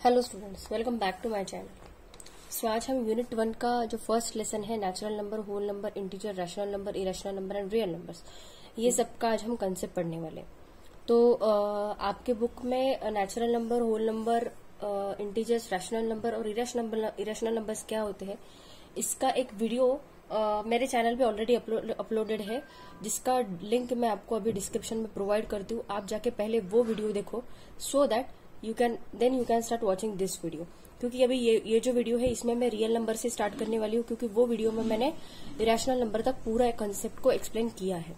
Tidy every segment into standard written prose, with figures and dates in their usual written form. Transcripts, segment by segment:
Hello students, welcome back to my channel. So आज हम unit 1 का जो फर्स्ट लेसन है natural number, whole number, integer, rational number, irrational number and real numbers, ये सब का आज हम कंसेप्ट पढ़ने वाले। तो आपके बुक में natural number, whole number, integers, rational number और इरेशनल नंबर्स क्या होते हैं, इसका एक वीडियो मेरे चैनल पे ऑलरेडी अपलोडेड है, जिसका लिंक मैं आपको अभी डिस्क्रिप्शन में प्रोवाइड करती हूँ। आप जाके पहले वो वीडियो देखो so that you can start watching this video. क्योंकि अभी ये जो वीडियो है इसमें मैं रियल नंबर से स्टार्ट करने वाली हूँ, क्योंकि वो वीडियो में मैंने इरेशनल नंबर तक पूरा कंसेप्ट को एक्सप्लेन किया है।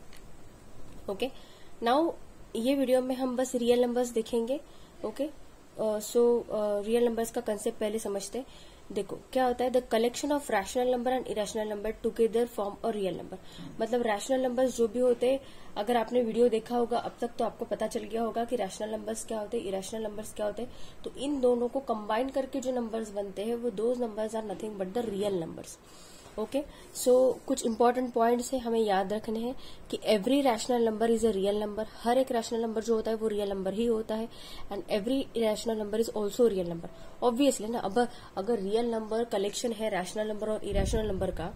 ओके, नाउ ये वीडियो में हम बस रियल नंबर्स देखेंगे। ओके, सो रियल नंबर्स का कंसेप्ट पहले समझते हैं। देखो क्या होता है, the collection of rational number and irrational number together form और रियल नंबर। मतलब रैशनल नंबर्स जो भी होते हैं, अगर आपने वीडियो देखा होगा अब तक तो आपको पता चल गया होगा कि रैशनल नंबर्स क्या होते हैं, इरेशनल नंबर्स क्या होते हैं। तो इन दोनों को कंबाइन करके जो नंबर्स बनते हैं वो those numbers are nothing but the real numbers. Okay, so कुछ इंपॉर्टेंट पॉइंट्स है हमें याद रखने हैं कि every rational number is a real number. हर एक रैशनल नंबर जो होता है वो रियल नंबर ही होता है, and every rational number is also real number. Obviously ना, अब अगर रियल नंबर कलेक्शन है रैशनल नंबर और इरेशनल नंबर का,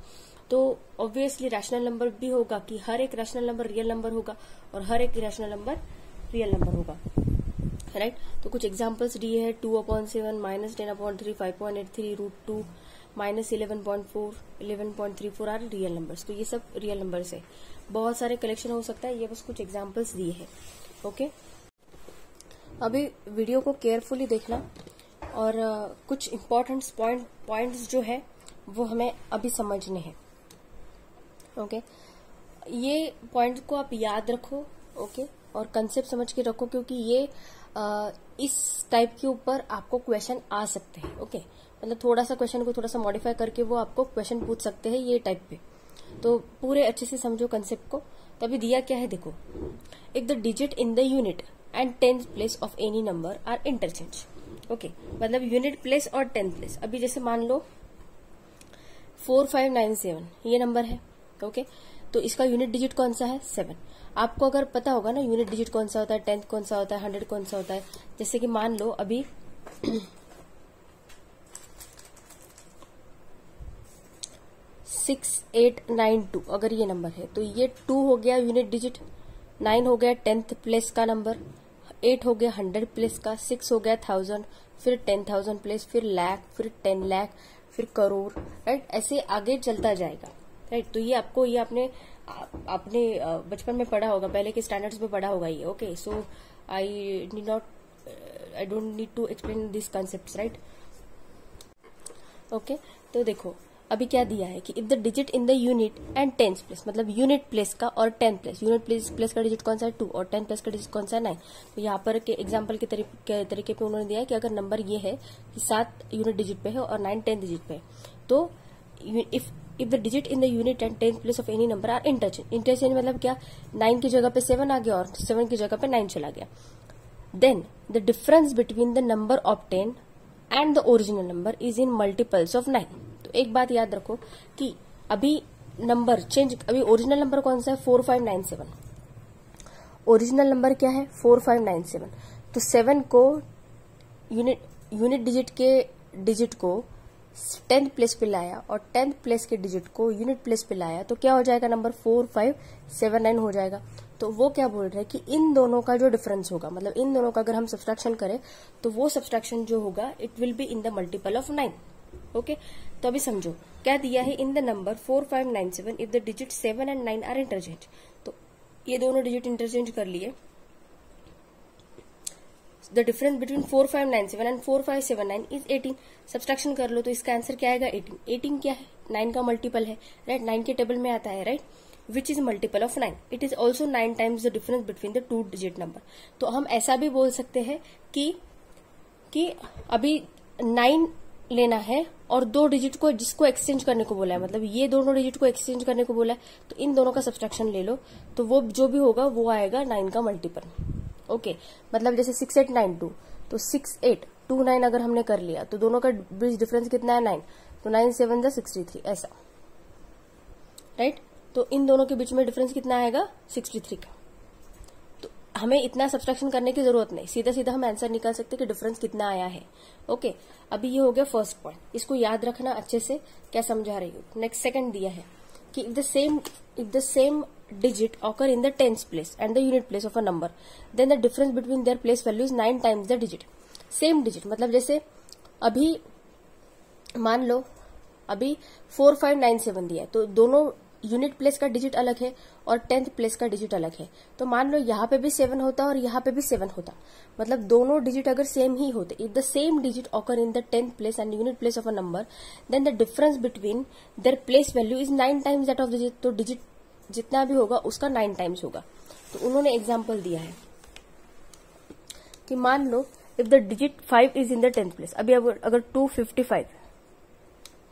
तो ऑब्वियसली रैशनल नंबर भी होगा कि हर एक रैशनल नंबर रियल नंबर होगा और हर एक इरेशनल नंबर रियल नंबर होगा, राइट। तो कुछ एग्जाम्पल्स दिए है, 2/7, -10/3, 5.83, √2, -11.4, 11.34 आर रियल नंबर्स। तो ये सब रियल नंबर्स है। बहुत सारे कलेक्शन हो सकता है, ये बस कुछ एग्जाम्पल्स दिए हैं। ओके, अभी वीडियो को केयरफुली देखना और कुछ इम्पोर्टेंट पॉइंट्स जो है वो हमें अभी समझने हैं। ओके, ये पॉइंट को आप याद रखो। ओके, और कंसेप्ट समझ के रखो, क्योंकि ये इस टाइप के ऊपर आपको क्वेश्चन आ सकते हैं। ओके, मतलब थोड़ा सा क्वेश्चन को थोड़ा सा मॉडिफाई करके वो आपको क्वेश्चन पूछ सकते हैं ये टाइप पे। तो पूरे अच्छे से समझो कंसेप्ट को। तो अभी दिया क्या है, देखो, if the digit in the unit and tenth place of any number are interchange. Okay, मतलब यूनिट प्लेस और टेंथ प्लेस। अभी जैसे मान लो 4597 ये नंबर है। ओके, तो इसका यूनिट डिजिट कौन सा है, 7। आपको अगर पता होगा ना यूनिट डिजिट कौन सा होता है, 10th कौन सा होता है, 100 कौन सा होता है। जैसे कि मान लो अभी 6892 अगर ये नंबर है, तो ये 2 हो गया यूनिट डिजिट, 9 हो गया 10th प्लेस का नंबर, 8 हो गया 100 प्लेस का, 6 हो गया 1000, फिर 10,000 प्लेस, फिर लाख, फिर 10 लाख, फिर करोड़, राइट। ऐसे आगे चलता जाएगा, राइट। तो ये आपने बचपन में पढ़ा होगा, पहले के स्टैंडर्ड्स में पढ़ा होगा ये। Okay, so I don't need to explain this concepts, right. Okay, तो देखो अभी क्या दिया है कि if the digit in the unit and tenth place, मतलब यूनिट प्लेस का और टेंथ प्लेस, यूनिट प्लेस का डिजिट कौन सा है 2 और टेंथ प्लेस का डिजिट कौन सा है 9। तो यहाँ पर के एग्जांपल के तरीके पे उन्होंने दिया है कि अगर नंबर ये है कि 7 यूनिट डिजिट पे है और 9 10th डिजिट पे है, तो if the digit in the unit and tenth place of any number are interchange मतलब क्या, 9 की जगह पे 7 आ गया और 7 की जगह पे 9 चला गया, then the difference between the number obtain and the original number is in multiples of 9। तो एक बात याद रखो कि अभी नंबर चेंज, अभी ओरिजिनल नंबर कौन सा है 4597, ओरिजिनल नंबर क्या है 4597। तो 7 को यूनिट डिजिट के डिजिट को 10th प्लेस पे लाया और 10th प्लेस के डिजिट को यूनिट प्लेस पे लाया, तो क्या हो जाएगा, नंबर 4579 हो जाएगा। तो वो क्या बोल रहे हैं कि इन दोनों का जो डिफरेंस होगा, मतलब इन दोनों का अगर हम सब्सट्रैक्शन करें तो वो सब्सट्रैक्शन जो होगा it will be in the multiple of 9। Okay, तो अभी समझो क्या दिया है, in the number 4597 if the digit 7 and 9 are interchange. तो ये दोनों डिजिट इंटरचेंज कर लिए, the difference between 4597 and 4579 is 18। Subtraction कर लो तो इसका आंसर क्या आएगा 18। 18 क्या है, 9 का मल्टीपल है, राइट। 9 के टेबल में आता है, right, which is multiple of 9। It is also 9 times the difference between the 2 digit number. तो हम ऐसा भी बोल सकते हैं कि अभी 9 लेना है और 2 डिजिट को जिसको एक्सचेंज करने को बोला है, मतलब ये दोनों डिजिट को एक्सचेंज करने को बोला है, तो इन दोनों का सब्सट्रैक्शन ले लो, तो वो जो भी होगा वो आएगा 9 का मल्टीपल। ओके, मतलब जैसे 6892, तो 6829 अगर हमने कर लिया तो दोनों का बीच डिफरेंस कितना है 9, तो 9 7 63 ऐसा, राइट। तो इन दोनों के बीच में डिफरेंस कितना आएगा 63 का। तो हमें इतना सब्सट्रैक्शन करने की जरूरत नहीं, सीधा सीधा हम आंसर निकाल सकते कि डिफरेंस कितना आया है। ओके, अभी ये हो गया फर्स्ट पॉइंट, इसको याद रखना अच्छे से, क्या समझा रही हूँ। नेक्स्ट सेकंड दिया है कि if the same digit occur in the tens place and the unit place of a number, then the difference between their place value is 9 times the digit. Same digit मतलब जैसे अभी मान लो अभी 4597 दिया है, तो दोनों यूनिट प्लेस का डिजिट अलग है और टेंथ प्लेस का डिजिट अलग है। तो मान लो यहाँ पे भी 7 होता और यहाँ पे भी 7 होता, मतलब दोनों डिजिट अगर सेम ही होते, if the same digit occur in the tenth place and unit place of a number, then the difference between their place value is 9 times that of digit. तो डिजिट जितना भी होगा उसका 9 टाइम्स होगा। तो उन्होंने एग्जाम्पल दिया है कि मान लो if the digit 5 is in the tenth place, अभी अगर 255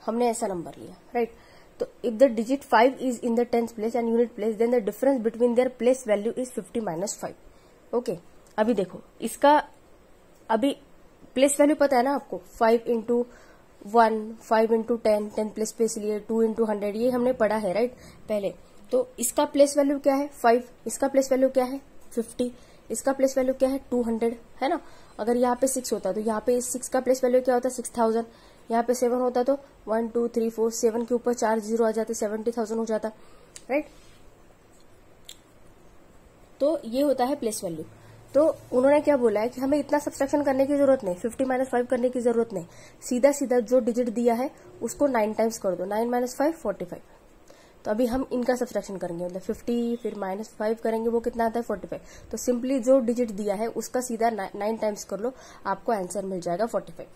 हमने ऐसा नंबर लिया, राइट, तो if the digit 5 is in the tenth place and unit place, then the difference between their place value is 50 - 5। ओके, अभी देखो इसका अभी प्लेस वैल्यू पता है ना आपको, 5 × 1, 5 × 10, 10 प्लेस पे इसलिए 2 × 100, ये हमने पढ़ा है राइट पहले। तो इसका प्लेस वैल्यू क्या है 5, इसका प्लेस वैल्यू क्या है 50, इसका प्लेस वैल्यू क्या है 200, है ना। अगर यहाँ पे 6 होता तो यहाँ पे 6 का प्लेस वैल्यू क्या होता 6000, यहाँ पे 7 होता तो 1 2 3 4, 7 के ऊपर 4 0 आ जाते, 70,000 हो जाता, राइट। तो ये होता है प्लेस वैल्यू। तो उन्होंने क्या बोला है कि हमें इतना सब्सट्रैक्शन करने की जरूरत नहीं, 50 - 5 करने की जरूरत नहीं, सीधा सीधा जो डिजिट दिया है उसको 9 टाइम्स कर दो, 9 - 5 45। तो अभी हम इनका सब्सट्रैक्शन करेंगे, मतलब 50 फिर -5 करेंगे, वो कितना आता है 45। तो सिंपली जो डिजिट दिया है उसका सीधा 9 टाइम्स कर लो, आपको आंसर मिल जाएगा 45,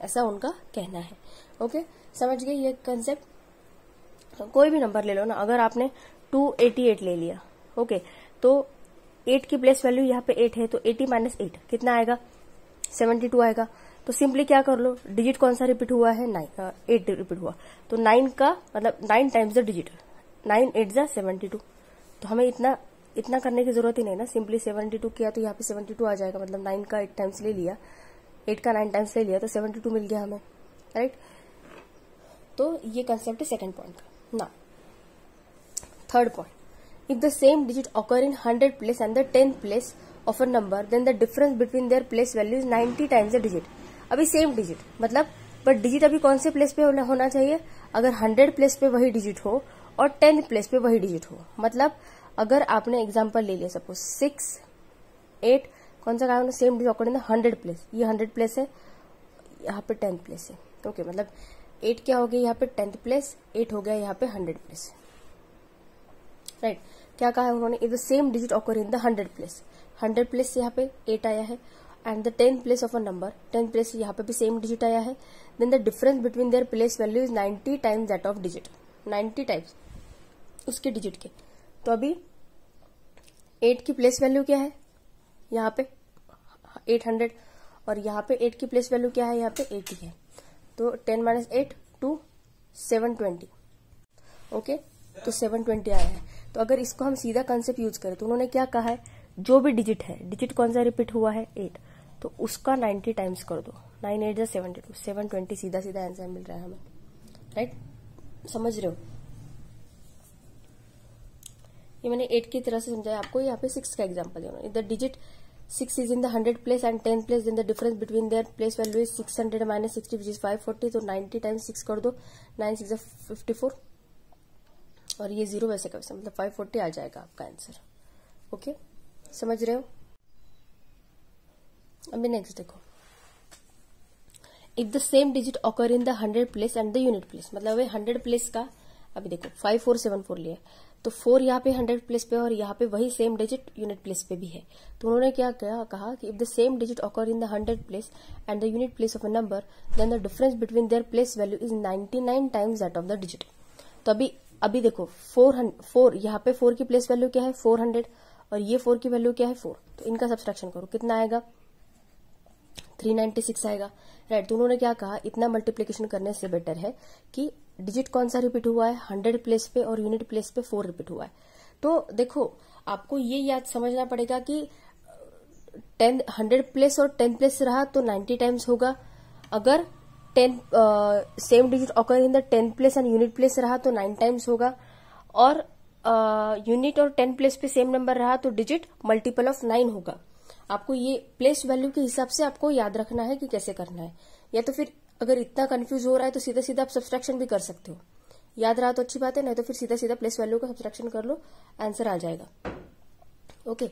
ऐसा उनका कहना है। ओके, समझ गए ये कंसेप्ट। कोई भी नंबर ले लो ना, अगर आपने 288 ले लिया, ओके, तो 8 की प्लेस वैल्यू यहाँ पे 8 है, तो 80 - 8 कितना आएगा 72 आएगा। तो सिंपली क्या कर लो, डिजिट कौन सा रिपीट हुआ है 8 रिपीट हुआ, तो 9 का मतलब 9 टाइम्स द डिजिट, 9 8 जा 72। तो हमें इतना करने की जरूरत ही नहीं ना, सिंपली 72 किया तो यहाँ पे 72 आ जाएगा, मतलब 9 का 8 टाइम्स ले लिया, 8 का 9 टाइम्स ले लिया, तो 72 मिल गया हमें, राइट। तो ये कंसेप्ट है सेकंड पॉइंट का। ना third point, if the same digit occur in 100 place and the 10th place of a number, then the difference between their place value is 90 times the digit. अभी same digit मतलब, but digit अभी कौन से place पे होना चाहिए, अगर 100 place पे वही डिजिट हो और 10th प्लेस पे वही डिजिट हो। मतलब अगर आपने एग्जांपल ले लिया, सपोज 6 8, कौन सा काम, same digit occur in the 100 place, ये 100 प्लेस है, यहाँ पे 10th प्लेस है। ओके, मतलब 8 क्या हो गया यहाँ पे 10th प्लेस, 8 हो गया यहाँ पे 100 प्लेस, राइट। क्या कहा है उन्होंने, if the same digit occur in the 100 place, 100 place से यहाँ पे 8 आया है, and the 10th place of a number, 10th place से यहाँ पे भी सेम डिजिट आया है, then the difference between their place value is 90 times that of digit, 90 times उसके डिजिट के। तो अभी 8 की प्लेस वैल्यू क्या है यहाँ पे 800, और यहाँ पे 8 की प्लेस वैल्यू क्या है यहाँ पे 80 है, तो 10 - 8 2 720, ओके, तो 720 आया है। तो अगर इसको हम सीधा कंसेप्ट यूज करें तो उन्होंने क्या कहा है, जो भी डिजिट है, डिजिट कौन सा रिपीट हुआ है 8, तो उसका 90 टाइम्स कर दो, 9 8 जा 72, 720 सीधा सीधा आंसर मिल रहा है हमें, राइट। समझ रहे हो, ये मैंने 8 की तरह से समझाया आपको। यहाँ पे 6 का एग्जाम्पल है, if the digit 6 is in the 100 place and 10th place, then the difference between their place value is 600 - 60 which is 540, तो 90 टाइम्स 6 कर दो, 9 6 54, और ये 0 वैसे का वैसे, मतलब 540 आ जाएगा आपका आंसर। ओके, समझ रहे हो। अभी नेक्स्ट देखो, if the same digit occur in the 100 place and the unit place, मतलब 100 प्लेस का अभी देखो 5474 लिया, तो 4 यहाँ पे 100 प्लेस पे और यहाँ पे वही सेम डिजिट यूनिट प्लेस पे भी है। तो उन्होंने क्या कहा कि if the same digit occur in the 100 place and the unit place of a number, then the difference between their place value is 99 times that of the digit. तो अभी देखो 4 यहाँ पे 4 की प्लेस वैल्यू क्या है 400, और ये 4 की वैल्यू क्या है 4, तो इनका सब्सट्रैक्शन करो, कितना आएगा 396 आएगा, राइट। तो उन्होंने क्या कहा, इतना मल्टीप्लीकेशन करने से बेटर है कि डिजिट कौन सा रिपीट हुआ है 100 प्लेस पे और यूनिट प्लेस पे 4 रिपीट हुआ है। तो देखो आपको ये याद समझना पड़ेगा कि 100 प्लेस और 10 प्लेस रहा तो 90 टाइम्स होगा, अगर same digit occur in the 10 place and unit place रहा तो 9 टाइम्स होगा, और यूनिट और 10 प्लेस पे सेम नंबर रहा तो डिजिट मल्टीपल ऑफ 9 होगा। आपको ये प्लेस वैल्यू के हिसाब से आपको याद रखना है कि कैसे करना है, या तो फिर अगर इतना कंफ्यूज हो रहा है तो सीधा सीधा आप सब्सट्रैक्शन भी कर सकते हो। याद रहा तो अच्छी बात है, नहीं तो फिर सीधा सीधा प्लेस वैल्यू का सब्सट्रैक्शन कर लो, आंसर आ जाएगा। ओके,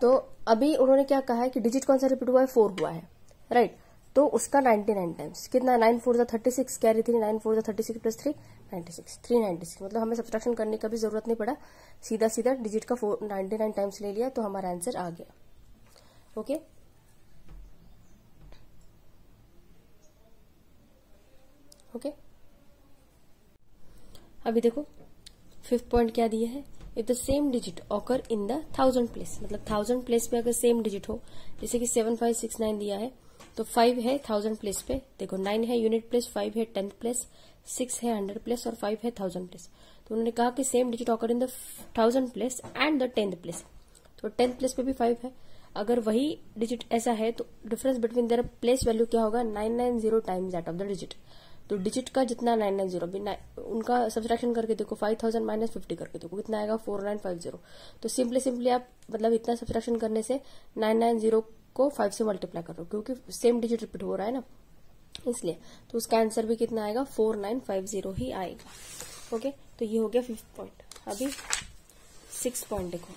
तो अभी उन्होंने क्या कहा है कि डिजिट कौन सा रिपीट हुआ है, 4 हुआ है, राइट। तो उसका 99 टाइम्स कितना, 9 4 जा 36, कैरी 3, 9 4 जा 36 प्लस 3 96, 396। मतलब हमें सब्सट्रैक्शन करने का भी जरूरत नहीं पड़ा, सीधा सीधा डिजिट का 99 टाइम्स ले लिया तो हमारा आंसर आ गया। Okay, okay. अभी देखो 5th पॉइंट क्या दिया है, if the same digit occur in the 1000 place, मतलब 1000 प्लेस पे अगर सेम डिजिट हो, जैसे कि 7569 दिया है तो 5 है 1000 प्लेस पे, देखो 9 है यूनिट प्लेस, 5 है 10th प्लेस, 6 है 100 प्लेस और 5 है 1000 प्लेस। तो उन्होंने कहा कि same digit occur in the 1000 place and the 10th place, तो 10th प्लेस पे भी 5 है। अगर वही डिजिट ऐसा है तो difference between their place value क्या होगा, 990 times that of the digit. तो डिजिट का जितना 990 उनका सब्सट्रैक्शन करके देखो, 5000 माइनस 50 करके देखो कितना आएगा, 4950। तो सिंपली आप मतलब इतना सब्सट्रैक्शन करने से 990 को 5 से मल्टीप्लाई करो, क्योंकि सेम डिजिट रिपीट हो रहा है ना, इसलिए। तो उसका आंसर भी कितना आएगा, 4950 ही आएगा। ओके, तो ये हो गया 5th पॉइंट। अभी 6th पॉइंट देखो,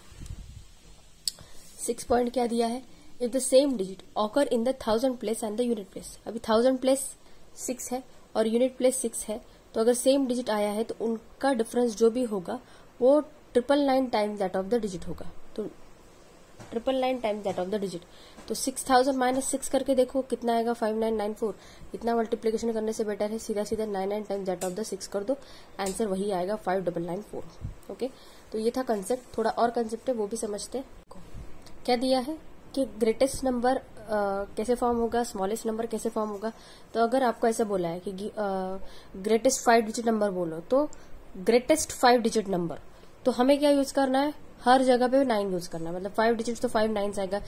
6th पॉइंट क्या दिया है, if the same digit occur in the 1000 place and the unit place. अभी 1000 प्लेस 6 है और यूनिट प्लेस 6 है, तो अगर सेम डिजिट आया है तो उनका डिफरेंस जो भी होगा वो 999 times that of the digit होगा। तो 999 times that of the digit, तो 6000 माइनस 6 करके देखो कितना आएगा, 5994। इतना मल्टीप्लीकेशन करने से बेटर है सीधा सीधा 99 टाइम्स दैट ऑफ द 6 कर दो, आंसर वही आएगा 5994। ओके, तो ये था कंसेप्ट। थोड़ा और कंसेप्ट है वो भी समझते हैं। क्या दिया है कि ग्रेटेस्ट नंबर कैसे फॉर्म होगा, स्मॉलेस्ट नंबर कैसे फॉर्म होगा। तो अगर आपको ऐसा बोला है कि ग्रेटेस्ट 5 डिजिट नंबर बोलो, तो ग्रेटेस्ट 5 डिजिट नंबर, तो हमें क्या यूज करना है, हर जगह पे 9 यूज करना है, मतलब 5 डिजिट तो 5 9 आएगा।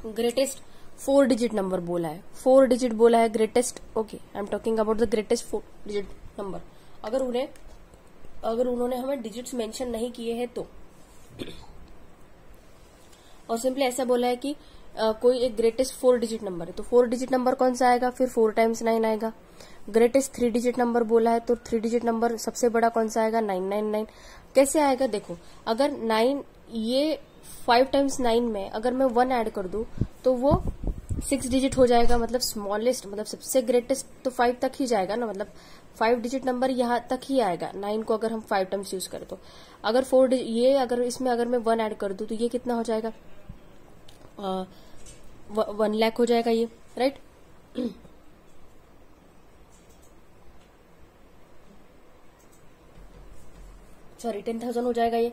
ग्रेटेस्ट 4 डिजिट नंबर बोला है, 4 डिजिट बोला है greatest. Okay, I am talking about the greatest 4 digit number. अगर उन्होंने हमें डिजिट्स मेंशन नहीं किए हैं तो, और सिंपली ऐसा बोला है कि कोई एक ग्रेटेस्ट 4 डिजिट नंबर है, तो 4 डिजिट नंबर कौन सा आएगा, फिर 4 टाइम्स 9 आएगा। ग्रेटेस्ट 3 डिजिट नंबर बोला है तो 3 डिजिट नंबर सबसे बड़ा कौन सा आएगा, 999। कैसे आएगा देखो, अगर 9 ये 5 टाइम्स 9 में अगर मैं 1 ऐड कर दूं तो वो 6 डिजिट हो जाएगा, मतलब स्मॉलेस्ट, मतलब सबसे ग्रेटेस्ट तो 5 तक ही जाएगा ना, मतलब 5 डिजिट नंबर यहाँ तक ही आएगा। 9 को अगर हम 5 टाइम्स यूज करें तो अगर 4 ये अगर इसमें अगर मैं 1 ऐड कर दूं तो ये कितना हो जाएगा, 1 लाख हो जाएगा ये, राइट। सॉरी 10,000 हो जाएगा ये,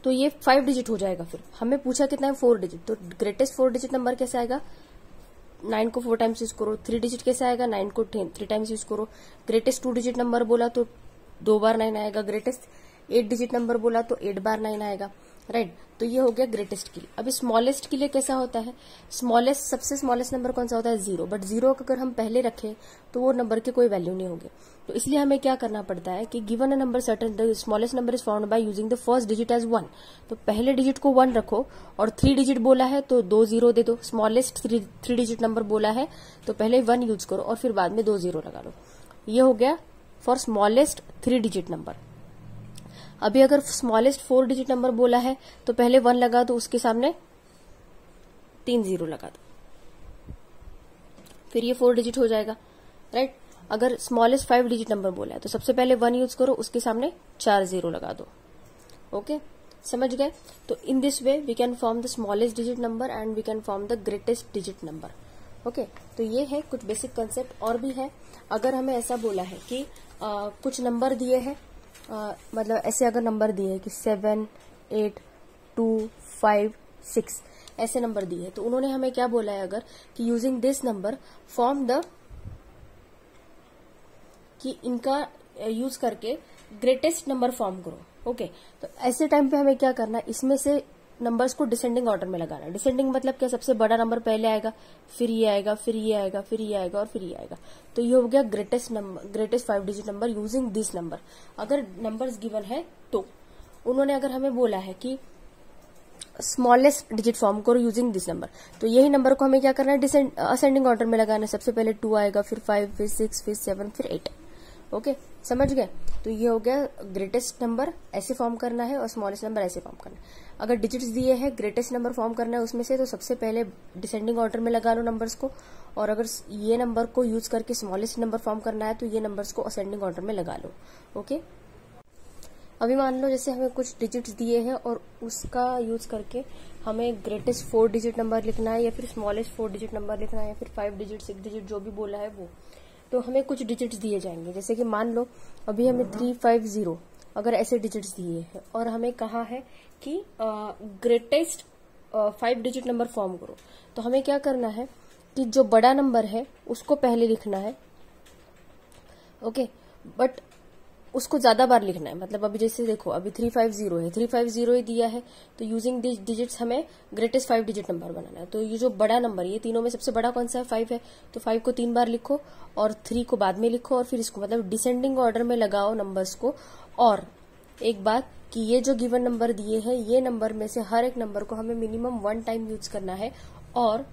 तो ये 5 डिजिट हो जाएगा। फिर हमें पूछा कितना है, 4 डिजिट, तो ग्रेटेस्ट 4 डिजिट नंबर कैसे आएगा, 9 को 4 टाइम्स यूज करो। 3 डिजिट कैसे आएगा, 9 को 3 टाइम्स यूज करो। ग्रेटेस्ट 2 डिजिट नंबर बोला तो 2 बार 9 आएगा। ग्रेटेस्ट 8 डिजिट नंबर बोला तो 8 बार 9 आएगा, राइट। तो ये हो गया ग्रेटेस्ट के लिए। अभी स्मॉलेस्ट के लिए कैसा होता है, स्मॉलेस्ट सबसे स्मॉलेस्ट नंबर कौन सा होता है, 0। बट 0 अगर हम पहले रखें तो वो नंबर की कोई वैल्यू नहीं होगी, तो इसलिए हमें क्या करना पड़ता है कि given a number certain the smallest number is found by using the first digit as 1। तो पहले डिजिट को 1 रखो, और 3 डिजिट बोला है तो 2 0 दे दो। स्मॉलेस्ट 3 डिजिट नंबर बोला है तो पहले 1 यूज करो और फिर बाद में 2 0 लगा लो। ये हो गया फॉर स्मॉलेस्ट 3 डिजिट नंबर। अभी अगर स्मॉलेस्ट 4 डिजिट नंबर बोला है तो पहले 1 लगा दो, उसके सामने 3 0 लगा दो, फिर ये 4 डिजिट हो जाएगा, राइट। अगर स्मॉलेस्ट 5 डिजिट नंबर बोला है तो सबसे पहले 1 यूज करो, उसके सामने 4 0 लगा दो। ओके, समझ गए। तो in this way we can form the smallest digit number and we can form the greatest digit number. Okay, तो ये है कुछ बेसिक कंसेप्ट। और भी है, अगर हमें ऐसा बोला है कि कुछ नंबर दिए हैं, मतलब ऐसे अगर नंबर दिए है कि 7 8 2 5 6 ऐसे नंबर दिए है, तो उन्होंने हमें क्या बोला है अगर कि using this number form the, कि इनका यूज करके ग्रेटेस्ट नंबर फॉर्म करो। ओके, तो ऐसे टाइम पे हमें क्या करना है, इसमें से नंबर्स को डिसेंडिंग ऑर्डर में लगाना है। डिसेंडिंग मतलब क्या, सबसे बड़ा नंबर पहले आएगा, फिर ये आएगा, फिर ये आएगा, फिर ये आएगा और फिर ये आएगा। तो ये हो गया greatest number, greatest 5 digit number using this number. अगर नंबर्स गिवन है तो उन्होंने अगर हमें बोला है कि स्मॉलेस्ट डिजिट फॉर्म करो यूजिंग दिस नंबर, तो यही नंबर को हमें क्या करना है, असेंडिंग ऑर्डर में लगाना है। सबसे पहले 2 आएगा, फिर 5, फिर 6, फिर 7, फिर 8। ओके, समझ गए। तो ये हो गया ग्रेटेस्ट नंबर ऐसे फॉर्म करना है और स्मॉलेस्ट नंबर ऐसे फॉर्म करना है। अगर डिजिट्स दिए हैं, ग्रेटेस्ट नंबर फॉर्म करना है उसमें से, तो सबसे पहले डिसेंडिंग ऑर्डर में लगा लो नंबर्स को, और अगर ये नंबर को यूज करके स्मॉलेस्ट नंबर फॉर्म करना है तो ये नंबर्स को असेंडिंग ऑर्डर में लगा लो। ओके, अभी मान लो जैसे हमें कुछ डिजिट्स दिए हैं और उसका यूज करके हमें ग्रेटेस्ट 4 डिजिट नंबर लिखना है या फिर स्मॉलेस्ट 4 डिजिट नंबर लिखना है या फिर 5 डिजिट 6 डिजिट जो भी बोला है वो, तो हमें कुछ डिजिट्स दिए जाएंगे। जैसे कि मान लो अभी हमें 350 अगर ऐसे डिजिट्स दिए हैं और हमें कहा है कि ग्रेटेस्ट 5 डिजिट नंबर फॉर्म करो, तो हमें क्या करना है कि जो बड़ा नंबर है उसको पहले लिखना है। ओके, बट उसको ज्यादा बार लिखना है। मतलब अभी जैसे देखो, अभी 350 है, 350 ही दिया है, तो यूजिंग दिस डिजिट्स हमें ग्रेटेस्ट 5 डिजिट नंबर बनाना है। तो ये जो बड़ा नंबर, ये तीनों में सबसे बड़ा कौन सा है, 5 है, तो 5 को 3 बार लिखो और 3 को बाद में लिखो और फिर इसको मतलब डिसेंडिंग ऑर्डर में लगाओ नंबर्स को। और एक बात कि ये जो गिवन नंबर दिए हैं, ये नंबर में से हर एक नंबर को हमें मिनिमम 1 टाइम यूज करना है। और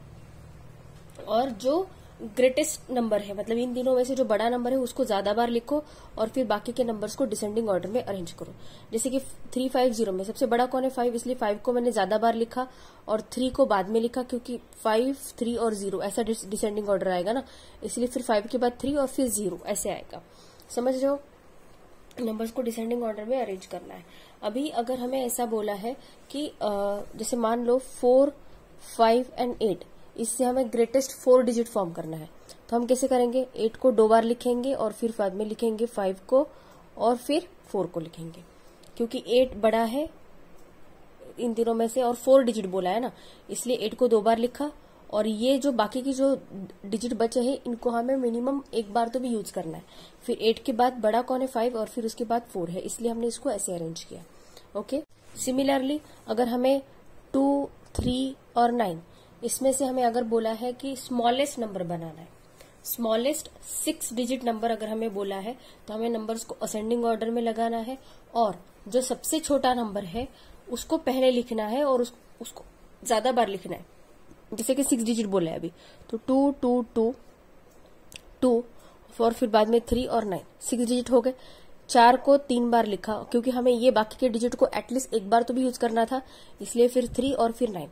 जो ग्रेटेस्ट नंबर है, मतलब इन तीनों में से जो बड़ा नंबर है उसको ज्यादा बार लिखो और फिर बाकी के नंबर्स को डिसेंडिंग ऑर्डर में अरेंज करो। जैसे कि 350 में सबसे बड़ा कौन है, 5, इसलिए 5 को मैंने ज्यादा बार लिखा और 3 को बाद में लिखा, क्योंकि 5, 3 और 0 ऐसा डिसेंडिंग ऑर्डर आएगा ना, इसलिए फिर 5 के बाद 3 और फिर 0 ऐसे आएगा। समझ रहे हो, नंबर्स को डिसेंडिंग ऑर्डर में अरेंज करना है। अभी अगर हमें ऐसा बोला है कि जैसे मान लो 4, 5 एंड 8, इससे हमें ग्रेटेस्ट 4 डिजिट फॉर्म करना है, तो हम कैसे करेंगे, 8 को 2 बार लिखेंगे और फिर बाद में लिखेंगे 5 को और फिर 4 को लिखेंगे, क्योंकि 8 बड़ा है इन तीनों में से और 4 डिजिट बोला है ना, इसलिए 8 को 2 बार लिखा। और ये जो बाकी की जो डिजिट बचे हैं इनको हमें मिनिमम 1 बार तो भी यूज करना है। फिर 8 के बाद बड़ा कौन है, 5, और फिर उसके बाद 4 है, इसलिए हमने इसको ऐसे अरेंज किया। ओके, सिमिलरली अगर हमें 2, 3 और 9, इसमें से हमें अगर बोला है कि स्मॉलेस्ट नंबर बनाना है, स्मॉलेस्ट 6 डिजिट नंबर अगर हमें बोला है, तो हमें नंबर्स को असेंडिंग ऑर्डर में लगाना है और जो सबसे छोटा नंबर है उसको पहले लिखना है और उसको ज्यादा बार लिखना है। जैसे कि 6 डिजिट बोला है अभी, तो 2, 2, 2, 2 और फिर बाद में 3 और 9, 6 डिजिट हो गए। 4 को 3 बार लिखा, क्योंकि हमें ये बाकी के डिजिट को एटलीस्ट 1 बार तो भी यूज करना था, इसलिए फिर 3 और फिर 9।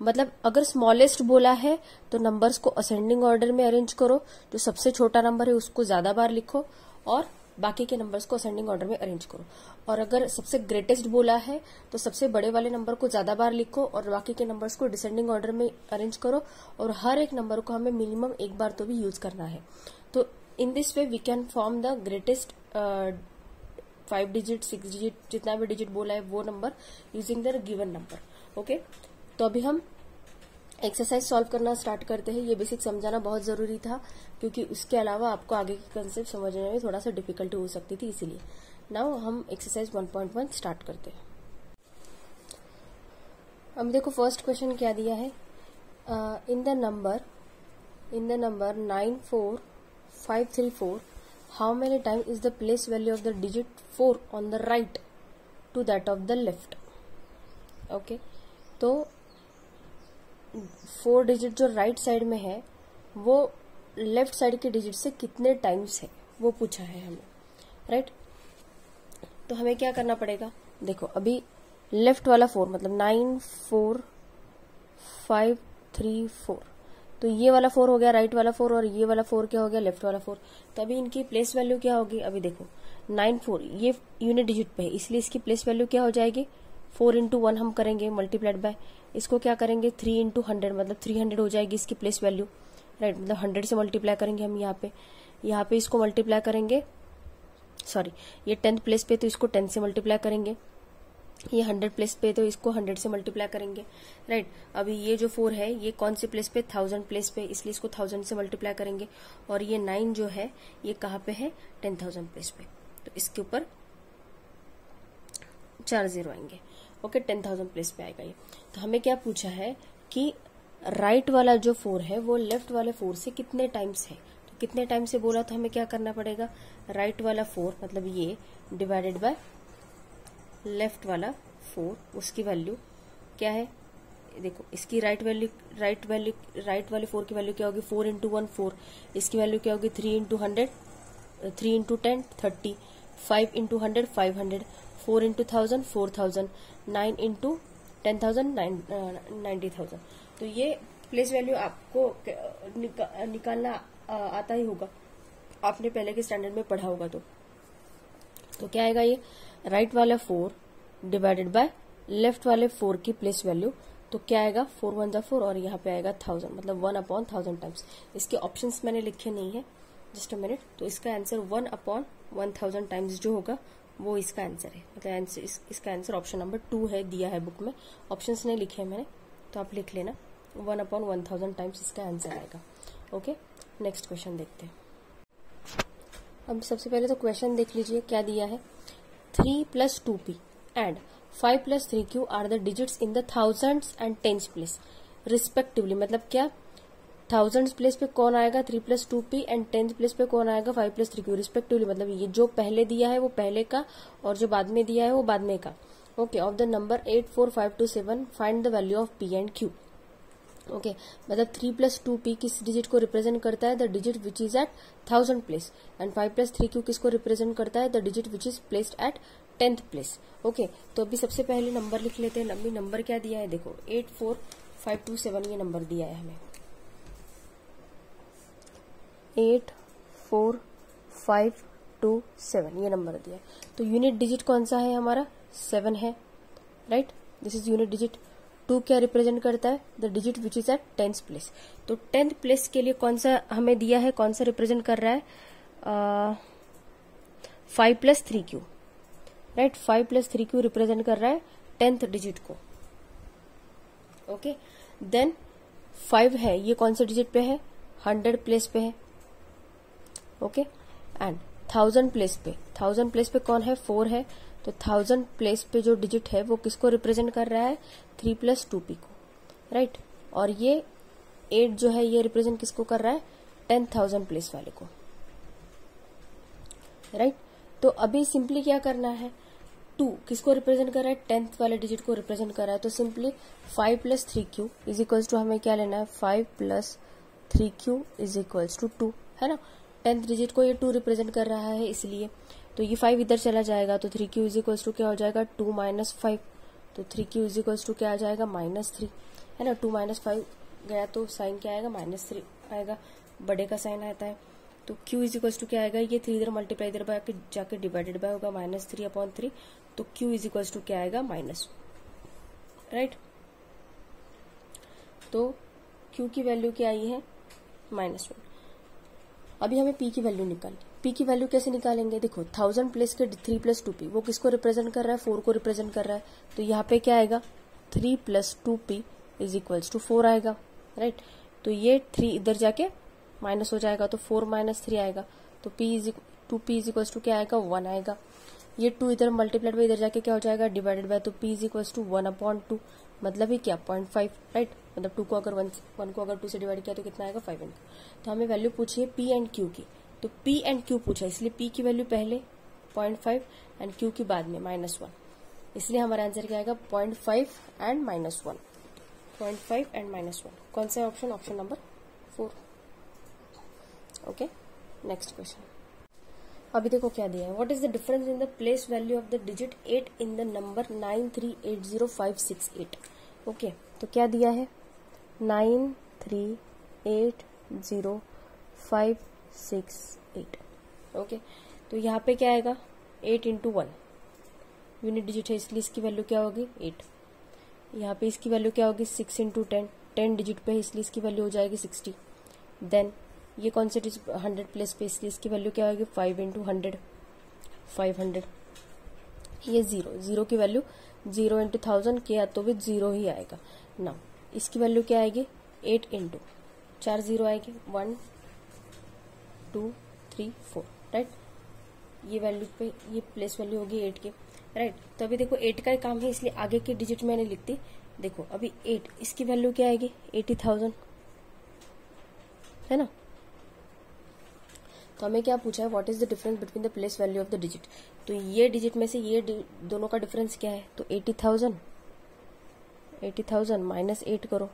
मतलब अगर स्मॉलेस्ट बोला है तो नंबर्स को असेंडिंग ऑर्डर में अरेंज करो, जो सबसे छोटा नंबर है उसको ज्यादा बार लिखो और बाकी के नंबर्स को असेंडिंग ऑर्डर में अरेंज करो। और अगर सबसे ग्रेटेस्ट बोला है तो सबसे बड़े वाले नंबर को ज्यादा बार लिखो और बाकी के नंबर्स को डिसेंडिंग ऑर्डर में अरेंज करो, और हर एक नंबर को हमें मिनिमम 1 बार तो भी यूज करना है। तो in this way we can form the greatest 5 digit 6 digit जितना भी डिजिट बोला है वो number using the given number. Okay, तो अभी हम एक्सरसाइज सॉल्व करना स्टार्ट करते हैं। ये बेसिक समझाना बहुत जरूरी था, क्योंकि उसके अलावा आपको आगे की कंसेप्ट समझने में थोड़ा सा डिफिकल्टी हो सकती थी, इसीलिए। नाउ हम एक्सरसाइज 1.1 स्टार्ट करते हैं। अब देखो फर्स्ट क्वेश्चन क्या दिया है, in the number 94534 how many time is the place value of the digit 4 on the right to that of the left. Okay, तो 4 डिजिट जो राइट साइड में है वो लेफ्ट साइड के डिजिट से कितने टाइम्स है वो पूछा है हमें, राइट। तो हमें क्या करना पड़ेगा, देखो अभी लेफ्ट वाला 4 मतलब 94534, तो ये वाला 4 हो गया राइट वाला 4 और ये वाला 4 क्या हो गया, लेफ्ट वाला 4। तो अभी इनकी प्लेस वैल्यू क्या होगी, अभी देखो 94 ये यूनिट डिजिट पे है, इसलिए इसकी प्लेस वैल्यू क्या हो जाएगी, 4 into 1 हम करेंगे मल्टीप्लाइड बाय, इसको क्या करेंगे 3 into 100 मतलब 300 हो जाएगी इसकी प्लेस वैल्यू, राइट। मतलब 100 से मल्टीप्लाई करेंगे हम यहाँ पे इसको मल्टीप्लाई करेंगे, सॉरी ये 10th प्लेस पे तो इसको 10 से मल्टीप्लाई करेंगे, ये 100 प्लेस पे तो इसको 100 से मल्टीप्लाई करेंगे, राइट। अभी ये जो 4 है ये कौन से प्लेस पे, 1000 प्लेस पे, इसलिए इसको 1000 से मल्टीप्लाई करेंगे। और ये 9 जो है ये कहाँ पे है, 10,000 प्लेस पे, तो इसके ऊपर 4 0 आएंगे। ओके 10,000 प्लेस पे आएगा ये। तो हमें क्या पूछा है कि राइट वाला जो 4 है वो लेफ्ट वाले 4 से कितने टाइम्स है। तो कितने टाइम्स से बोला तो हमें क्या करना पड़ेगा, राइट वाला 4 मतलब ये डिवाइडेड बाय लेफ्ट वाला 4, उसकी वैल्यू क्या है, देखो इसकी राइट वाले 4 की वैल्यू क्या होगी, 4 इंटू 1 4, इसकी वैल्यू क्या होगी 3 into 100, 3 into 10 30, 5 into 100 500, 4 into 1000 4000, 9 into 10,000 90,000। तो ये प्लेस वैल्यू आपको निकालना आता ही होगा, आपने पहले के स्टैंडर्ड में पढ़ा होगा। तो क्या आएगा ये, राइट वाला 4 डिवाइडेड बाय लेफ्ट वाले 4 की प्लेस वैल्यू। तो क्या आएगा 4 1 जा 4 और यहाँ पे आएगा 1000, मतलब 1/1000 टाइम्स। इसके ऑप्शंस मैंने लिखे नहीं है, जस्ट अ मिनट। तो इसका आंसर 1/1000 टाइम्स जो होगा वो इसका आंसर है, मतलब इसका आंसर ऑप्शन नंबर 2 है, दिया है बुक में, ऑप्शंस नहीं लिखे हैं मैंने, तो आप लिख लेना 1/1000 टाइम्स इसका आंसर आएगा। ओके, नेक्स्ट क्वेश्चन देखते हैं। अब सबसे पहले तो क्वेश्चन देख लीजिए क्या दिया है, 3 + 2p and 5 + 3q are the digits in the thousands and tens place respectively. मतलब क्या, थाउजेंड्स प्लेस पे कौन आएगा 3 + 2p एंड टेंथ प्लेस पे कौन आएगा 5 + 3q रिस्पेक्टिवली। मतलब ये जो पहले दिया है वो पहले का और जो बाद में दिया है वो बाद में का। Okay, of the number 8 4 5 2 7 find the value of p and q। Okay, मतलब 3 + 2p किस डिजिट को रिप्रेजेंट करता है, the digit which is at 1000 place, and 5 + 3q किसको रिप्रेजेंट करता है, the digit which is placed at 10th place. Okay, तो अभी सबसे पहले नंबर लिख लेते हैं। अभी नंबर क्या दिया है, देखो 8 4 5 2 7 ये नंबर दिया है हमें, 8 4 5 2 7 ये नंबर दिया है। तो यूनिट डिजिट कौन सा है हमारा, 7 है, right, this is unit digit. 2 क्या रिप्रेजेंट करता है, the digit which is at 10th place. तो 10th प्लेस के लिए कौन सा हमें दिया है, कौन सा रिप्रेजेंट कर रहा है, 5 + 3q, राइट, 5 + 3q रिप्रेजेंट कर रहा है 10th डिजिट को। ओके, देन 5 है, ये कौन से डिजिट पे है, 100 प्लेस पे है। ओके, एंड 1000 प्लेस पे, 1000 प्लेस पे कौन है, 4 है। तो 1000 प्लेस पे जो डिजिट है वो किसको रिप्रेजेंट कर रहा है, 3 + 2p को, राइट। और ये 8 जो है ये रिप्रेजेंट किसको कर रहा है, 10,000 प्लेस वाले को, राइट। तो अभी सिंपली क्या करना है, 2 किसको रिप्रेजेंट कर रहा है, 10th वाले डिजिट को रिप्रेजेंट कर रहा है। तो simply 5 + 3q is equals to हमें क्या लेना है, 5 + 3q इज इक्वल्स टू 2, है ना। 10th डिजिट को ये 2 रिप्रेजेंट कर रहा है इसलिए, तो ये 5 इधर चला जाएगा, तो 3q इज इक्वल्स टू क्या हो जाएगा, 2 - 5। तो 3q इज इक्वल्स टू क्या आ जाएगा, -3, है ना। 2 - 5 गया तो साइन क्या आएगा, -3 आएगा, बड़े का साइन आता है। तो q इज इक्वल्स टू क्या आएगा, ये 3 इधर मल्टीप्लाई इधर जाके डिवाइडेड बाय होगा, -3/3। तो q इज इक्वल्स टू क्या आएगा, माइनस, राइट। तो q की वैल्यू क्या आई है, -1। अभी हमें p की वैल्यू निकालनी। p की वैल्यू कैसे निकालेंगे, देखो 1000 प्लेस के 3 + 2p वो किसको रिप्रेजेंट कर रहा है, 4 को रिप्रेजेंट कर रहा है। तो यहाँ पे क्या आएगा, 3 + 2p इज इक्वल्स टू 4 आएगा, राइट। तो ये 3 इधर जाके माइनस हो जाएगा, तो 4 - 3 आएगा। तो 2p इज इक्वल्स टू क्या आएगा, 1 आएगा। ये 2 इधर मल्टीप्लाइड बाय इधर जाके क्या हो जाएगा, डिवाइडेड बाय। तो p इज इक्वल्स टू 1/2, मतलब ही क्या 0.5, राइट। मतलब 2 को अगर 1 को अगर 2 से डिवाइड किया तो कितना आएगा, 5। तो हमें वैल्यू पूछी है p एंड q की, तो p एंड q पूछा, इसलिए p की वैल्यू पहले 0.5 एंड q की बाद में -1, इसलिए हमारा आंसर क्या आएगा, 0.5 एंड -1, 0.5 एंड -1। कौन सा option, option number 4। Okay, next question. अभी देखो क्या दिया है, what is the difference in the place value of the digit 8 in the number 9380568। Okay, तो क्या दिया है, 9380568। ओके, तो यहाँ पे क्या आएगा, 8 × 1 यूनिट डिजिट है इसलिए इसकी वैल्यू क्या होगी, 8। यहाँ पे इसकी वैल्यू क्या होगी, 6 × 10, 10 डिजिट पे है इसलिए इसकी वैल्यू हो जाएगी 60। देन ये कौन से 100 प्लेस पे इसलिए इसकी वैल्यू क्या होगी, 5 × 100 500। ये 0 की वैल्यू 0 × 1000 किया तो भी 0 ही आएगा ना। इसकी वैल्यू क्या आएगी, 8 × 4 0 आएगी, 1 2 3 4, राइट। ये वैल्यू पे ये प्लेस वैल्यू होगी 8 की। राइट। तो अभी देखो 8 का ही काम है, इसलिए आगे की डिजिट मैंने लिख दी। देखो अभी 8, इसकी वैल्यू क्या आएगी 80,000, है ना। तो हमें क्या पूछा है, what is the difference between the place value of the digit. तो ये डिजिट में से ये दोनों का डिफरेंस क्या है, तो 80,000 माइनस 8 करो,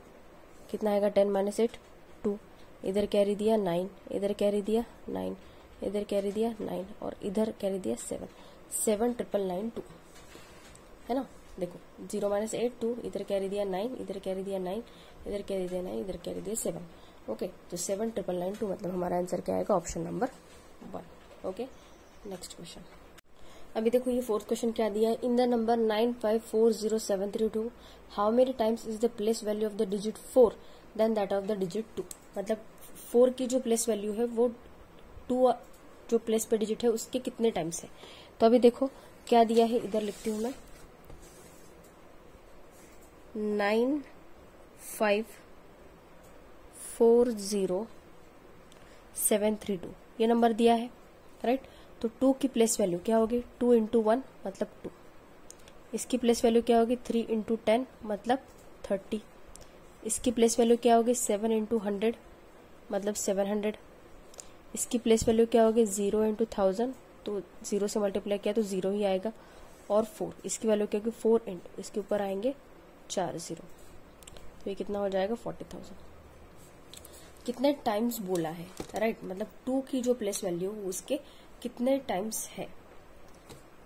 कितना आएगा 10 माइनस 8 2, इधर कैरी दिया 9, इधर कैरी दिया 9, इधर कैरी दिया 9 और इधर कैरी दिया 7, 7,992, है ना। देखो 0 माइनस 8 2, इधर कैरी दिया 9, इधर कैरी दिया 9, इधर कैरी दिया 9, इधर कैरी दिया 7। ओके, तो 7,992 मतलब हमारा आंसर क्या आएगा, option number 1। Okay, next question. अभी देखो ये फोर्थ क्वेश्चन क्या दिया है, in the number 9540732 how many times is the place value of the digit 4 then that of the digit 2। मतलब 4 की जो प्लेस वैल्यू है वो 2 जो प्लेस पे डिजिट है उसके कितने टाइम्स है। तो अभी देखो क्या दिया है, इधर लिखती हूं मैं 9540732 ये नंबर दिया है, राइट। तो 2 की प्लेस वैल्यू क्या होगी, 2 इंटू 1 मतलब 2, इसकी प्लेस वैल्यू क्या होगी 3 इंटू 10 मतलब 30, इसकी प्लेस वैल्यू क्या होगी 7 इंटू 100 मतलब 700, इसकी प्लेस वैल्यू क्या होगी 0 इंटू 1000, तो 0 से मल्टीप्लाई किया तो 0 ही आएगा, और 4 इसकी वैल्यू क्या होगी 4 इंटू इसके ऊपर आएंगे 4 0, तो ये कितना हो जाएगा 40,000। कितने टाइम्स बोला है, राइट। मतलब 2 की जो प्लेस वैल्यू उसके कितने टाइम्स है,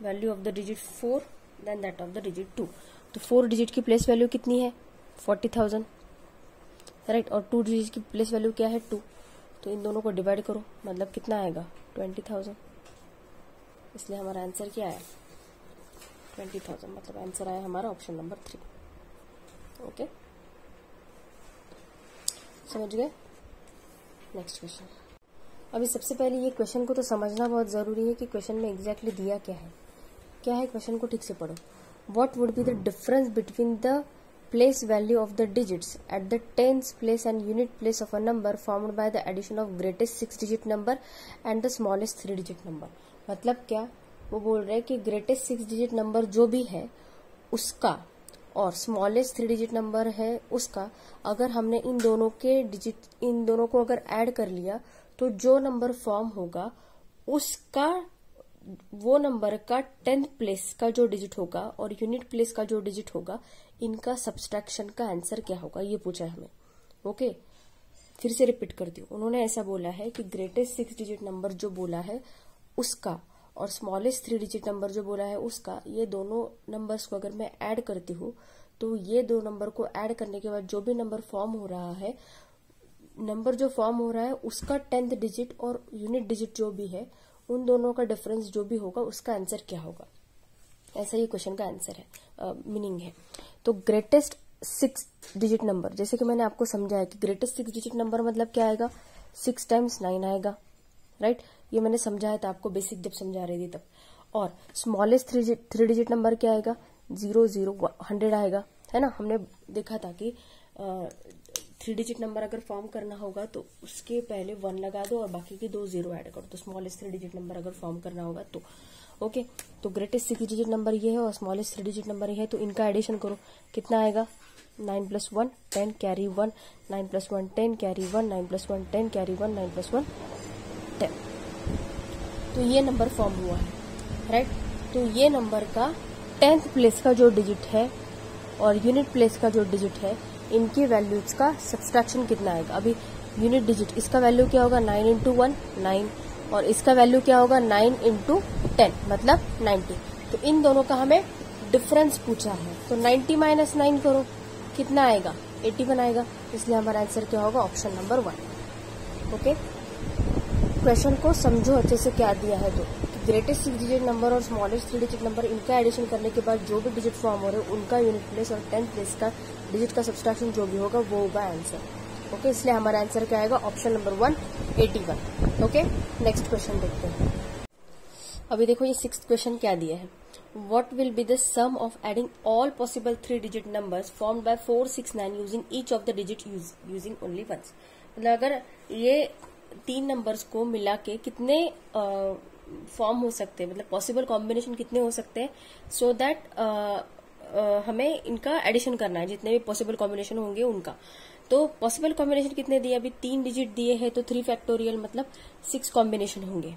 value of the digit 4 then that of the digit 2। तो 4 डिजिट की प्लेस वैल्यू कितनी है 40,000, राइट, और 2 डिजिट की प्लेस वैल्यू क्या है 2, तो इन दोनों को डिवाइड करो मतलब कितना आएगा 20,000, इसलिए हमारा आंसर क्या आया 20,000, मतलब आंसर आया हमारा ऑप्शन नंबर 3। ओके, समझ गए। Next question. अभी सबसे पहले ये क्वेश्चन को तो समझना बहुत जरूरी है कि क्वेश्चन में एग्जैक्टली दिया क्या है क्वेश्चन को ठीक से पढ़ो। What would be the difference between the place value of the digits at the tens place and unit place of a number formed by the addition of greatest 6 digit number and the smallest 3 digit number. मतलब क्या वो बोल रहे हैं कि greatest 6 digit number जो भी है उसका और स्मॉलेस्ट 3 डिजिट नंबर है उसका, अगर हमने इन दोनों को अगर ऐड कर लिया तो जो नंबर फॉर्म होगा उसका, वो नंबर का 10th प्लेस का जो डिजिट होगा और यूनिट प्लेस का जो डिजिट होगा, इनका सब्सट्रैक्शन का आंसर क्या होगा, ये पूछा है हमें। ओके, फिर से रिपीट करती हूँ। उन्होंने ऐसा बोला है कि ग्रेटेस्ट 6 डिजिट नंबर जो बोला है उसका और स्मॉलेस्ट 3 डिजिट नंबर जो बोला है उसका, ये दोनों नंबर्स को अगर मैं ऐड करती हूँ तो ये दो नंबर को ऐड करने के बाद जो भी नंबर फॉर्म हो रहा है, नंबर जो फॉर्म हो रहा है उसका 10th डिजिट और यूनिट डिजिट जो भी है उन दोनों का डिफरेंस जो भी होगा उसका आंसर क्या होगा, ऐसा ये क्वेश्चन का आंसर है, मीनिंग है। तो ग्रेटेस्ट 6 डिजिट नंबर, जैसे कि मैंने आपको समझाया कि ग्रेटेस्ट 6 डिजिट नंबर मतलब क्या आएगा 6 टाइम्स 9 आएगा, राइट। ये मैंने समझाया था आपको बेसिक जब समझा रही थी तब। और स्मॉलेस्ट 3 डिजिट नंबर क्या आएगा 0 0 100 आएगा, है ना। हमने देखा था कि 3 डिजिट नंबर अगर फॉर्म करना होगा तो उसके पहले 1 लगा दो और बाकी के 2 0 ऐड करो, तो स्मॉलेस्ट 3 डिजिट नंबर अगर फॉर्म करना होगा तो। ओके, तो ग्रेटेस्ट 6 डिजिट नंबर ये है और स्मॉलेस्ट 3 डिजिट नंबर ये है, तो इनका एडिशन करो कितना आएगा 9 + 1 10 कैरी 1, 9 + 1 10 कैरी 1, 9 + 1 10 कैरी 1, 9 + 1 10। तो ये नंबर फॉर्म हुआ है, राइट। तो ये नंबर का 10th प्लेस का जो डिजिट है और यूनिट प्लेस का जो डिजिट है, इनकी वैल्यूज का सब्सट्रैक्शन कितना आएगा। अभी यूनिट डिजिट इसका वैल्यू क्या होगा 9 × 1 9, और इसका वैल्यू क्या होगा 9 × 10 मतलब 90। तो इन दोनों का हमें डिफरेंस पूछा है, तो 90 - 9 करो कितना आएगा 81 आएगा, इसलिए हमारा आंसर क्या होगा ऑप्शन नंबर 1। ओके, क्वेश्चन को समझो अच्छे से क्या दिया है। तो ग्रेटेस्ट 6 डिजिट नंबर और स्मॉलेस्ट 3 डिजिट नंबर, इनका एडिशन करने के बाद जो भी डिजिट फॉर्म हो रहे हैं उनका यूनिट प्लेस और 10th प्लेस का डिजिट का सब्सट्रैक्शन जो भी होगा वो होगा आंसर। ओके, इसलिए हमारा आंसर क्या आएगा option number 1 81। Okay, next question देखते हैं। अभी देखो ये 6th क्वेश्चन क्या दिया है, what will be the sum of adding all possible 3 digit numbers formed by 4 6 9 using each of the digit using only once. मतलब अगर ये 3 नंबर्स को मिला के कितने फॉर्म हो सकते हैं, मतलब पॉसिबल कॉम्बिनेशन कितने हो सकते हैं, सो दैट हमें इनका एडिशन करना है, जितने भी पॉसिबल कॉम्बिनेशन होंगे उनका। तो पॉसिबल कॉम्बिनेशन कितने दिए, अभी 3 डिजिट दिए हैं, तो 3 फैक्टोरियल मतलब 6 कॉम्बिनेशन होंगे,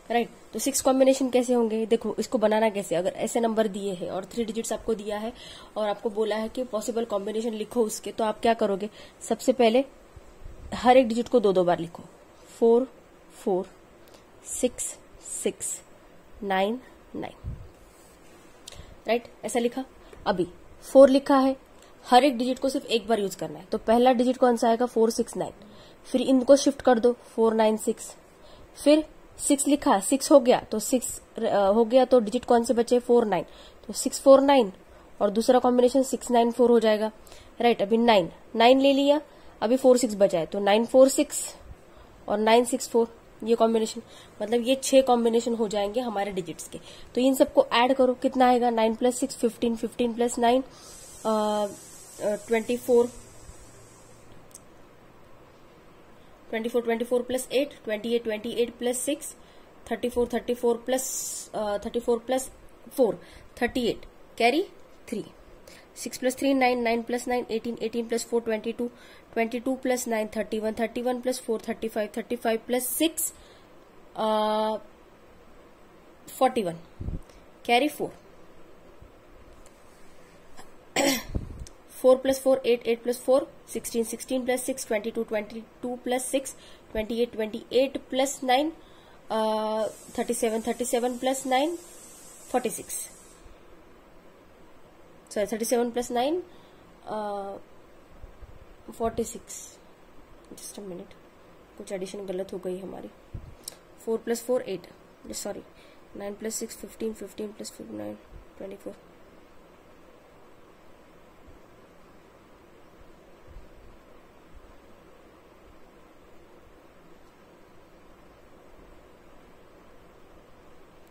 राइट। तो 6 कॉम्बिनेशन कैसे होंगे, देखो इसको बनाना कैसे, अगर ऐसे नंबर दिए हैं और 3 डिजिट्स आपको दिया है और आपको बोला है कि पॉसिबल कॉम्बिनेशन लिखो उसके, तो आप क्या करोगे, सबसे पहले हर एक डिजिट को 2-2 बार लिखो। 4 4 6 6 9 9, राइट, ऐसा लिखा। अभी 4 लिखा है, हर एक डिजिट को सिर्फ एक बार यूज करना है, तो पहला डिजिट कौन सा आएगा, 4 6 9, फिर इनको शिफ्ट कर दो 4 9 6, फिर 6 लिखा, 6 हो गया तो 6 हो गया, तो डिजिट कौन से बचे, 4 9, तो 6 4 9 और दूसरा कॉम्बिनेशन 6 9 4 हो जाएगा, राइट। अभी 9 9 ले लिया, अभी 4 6 बचा है, तो 9 4 6 और 9 6 4, ये कॉम्बिनेशन, मतलब ये 6 कॉम्बिनेशन हो जाएंगे हमारे डिजिट्स के। तो इन सबको ऐड करो, कितना आएगा, 9 + 6 15, 15 + 9 24, 24 24 + 8 28, 28 + 6 34, 34 + 34 + 4 38, carry 3, 6 + 3 9, 9 + 9 18, 18 + 4 22, 22 + 9 31, 31 + 4 35, 35 + 6 41, carry 4, 4 + 4 8, 8 + 4 16, 16 + 6 22, 22 + 6 28, 28 + 9 37, 37 + 9 46, sorry 37 + 9 46, just a minute, कुछ एडिशन गलत हो गई हमारी। 4 + 4 8, sorry 9 + 6 15, 15 + 4 9 24,